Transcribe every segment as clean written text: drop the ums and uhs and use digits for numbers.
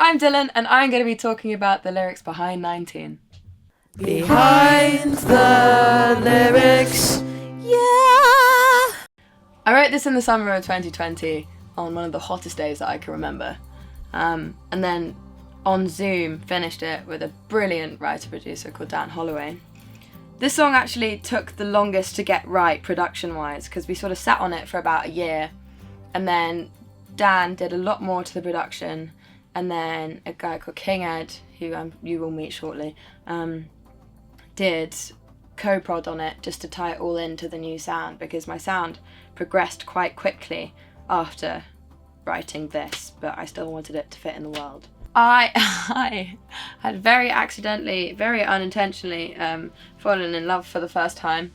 I'm Dylan, and I'm going to be talking about the lyrics behind 19. Behind the lyrics, yeah! I wrote this in the summer of 2020 on one of the hottest days that I can remember. And then on Zoom finished it with a brilliant writer-producer called Dan Holloway. This song actually took the longest to get right production-wise because we sort of sat on it for about a year, and then Dan did a lot more to the production, and then a guy called King Ed, who you will meet shortly, did co-prod on it just to tie it all into the new sound, because my sound progressed quite quickly after writing this, but I still wanted it to fit in the world. I had very accidentally, very unintentionally fallen in love for the first time,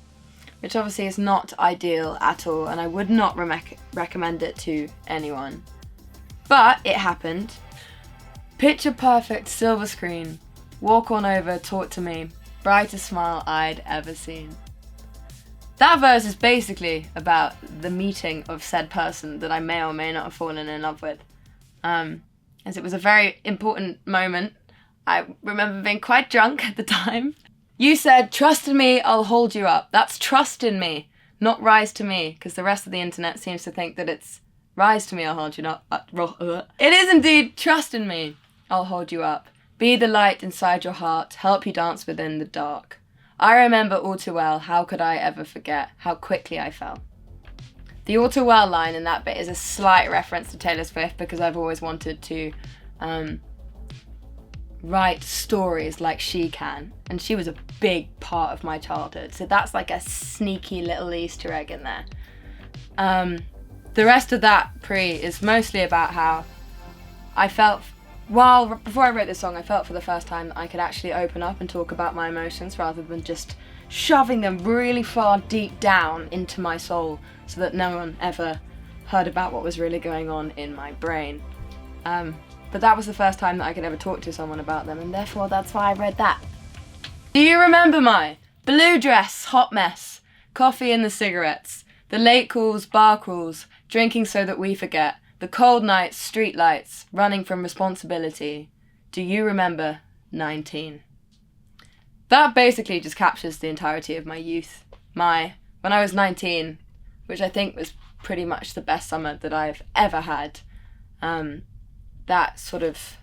which obviously is not ideal at all, and I would not recommend it to anyone. But it happened. Picture perfect silver screen, walk on over, talk to me, brightest smile I'd ever seen. That verse is basically about the meeting of said person that I may or may not have fallen in love with. As it was a very important moment. I remember being quite drunk at the time. You said, "Trust in me, I'll hold you up." That's trust in me, not rise to me, because the rest of the internet seems to think that it's rise to me, I'll hold you up. It is indeed trust in me, I'll hold you up. Be the light inside your heart, help you dance within the dark. I remember all too well, how could I ever forget how quickly I fell. The all too well line in that bit is a slight reference to Taylor Swift, because I've always wanted to write stories like she can, and she was a big part of my childhood, so that's like a sneaky little Easter egg in there. The rest of that is mostly about how I felt before I wrote this song, I felt for the first time that I could actually open up and talk about my emotions rather than just shoving them really far deep down into my soul so that no one ever heard about what was really going on in my brain. But that was the first time that I could ever talk to someone about them, and therefore that's why I read that. Do you remember my blue dress, hot mess, coffee and the cigarettes, the late calls, bar crawls, drinking so that we forget, the cold nights, street lights, running from responsibility? Do you remember 19? That basically just captures the entirety of my youth. When I was 19, which I think was pretty much the best summer that I've ever had, that sort of,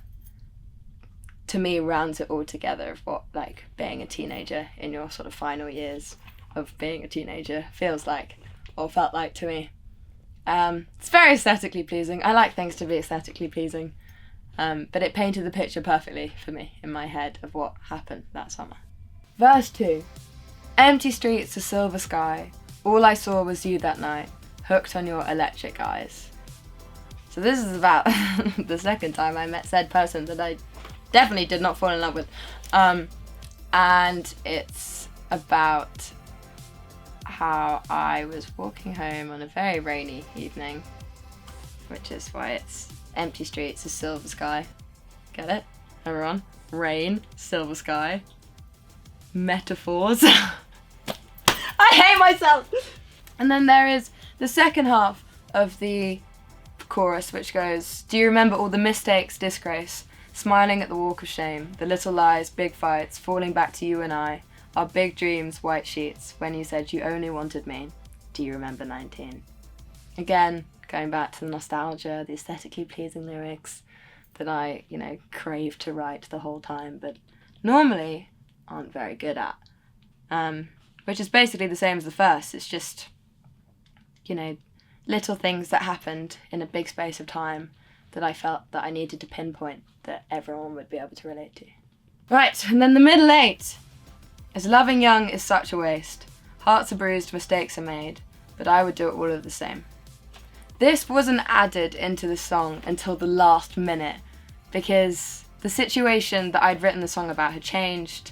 to me, rounds it all together of what, like, being a teenager in your sort of final years of being a teenager feels like, or felt like to me. It's very aesthetically pleasing. I like things to be aesthetically pleasing, but it painted the picture perfectly for me in my head of what happened that summer. Verse 2. Empty streets, a silver sky, all I saw was you that night, hooked on your electric eyes. So this is about the second time I met said person that I definitely did not fall in love with. And it's about how I was walking home on a very rainy evening, which is why it's empty streets, a silver sky. Get it, everyone? Rain, silver sky. Metaphors. I hate myself! And then there is the second half of the chorus, which goes, do you remember all the mistakes, disgrace, smiling at the walk of shame, the little lies, big fights, falling back to you and I, our big dreams, white sheets, when you said you only wanted me. Do you remember 19? Again, going back to the nostalgia, the aesthetically pleasing lyrics that I, crave to write the whole time, but normally aren't very good at. Which is basically the same as the first. It's just, little things that happened in a big space of time that I felt that I needed to pinpoint that everyone would be able to relate to. Right, and then the middle eight. As loving young is such a waste. Hearts are bruised, mistakes are made, but I would do it all of the same. This wasn't added into the song until the last minute, because the situation that I'd written the song about had changed.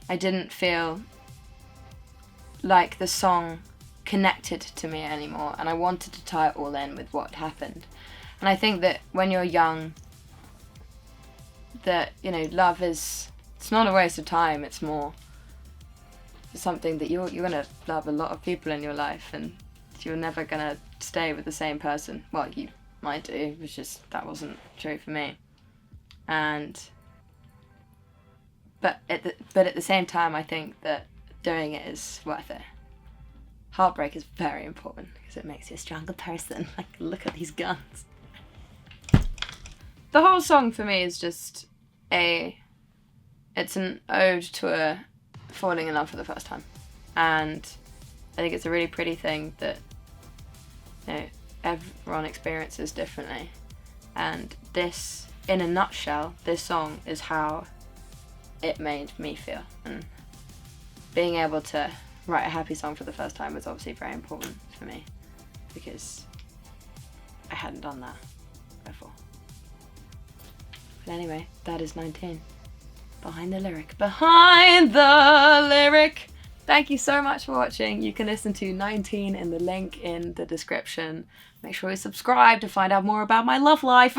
I didn't feel like the song connected to me anymore, and I wanted to tie it all in with what happened. And I think that when you're young, that, love it's not a waste of time, it's more something that you're going to love a lot of people in your life, and you're never going to stay with the same person. Well, you might do, it's just that wasn't true for me. But at the same time, I think that doing it is worth it. Heartbreak is very important because it makes you a stronger person. Like, look at these guns. The whole song for me is just it's an ode to falling in love for the first time. And I think it's a really pretty thing that, you know, everyone experiences differently. And this, in a nutshell, this song is how it made me feel. And being able to write a happy song for the first time was obviously very important for me because I hadn't done that before. But anyway, that is 19. Behind the lyric. Behind the lyric! Thank you so much for watching. You can listen to 19 in the link in the description. Make sure you subscribe to find out more about my love life.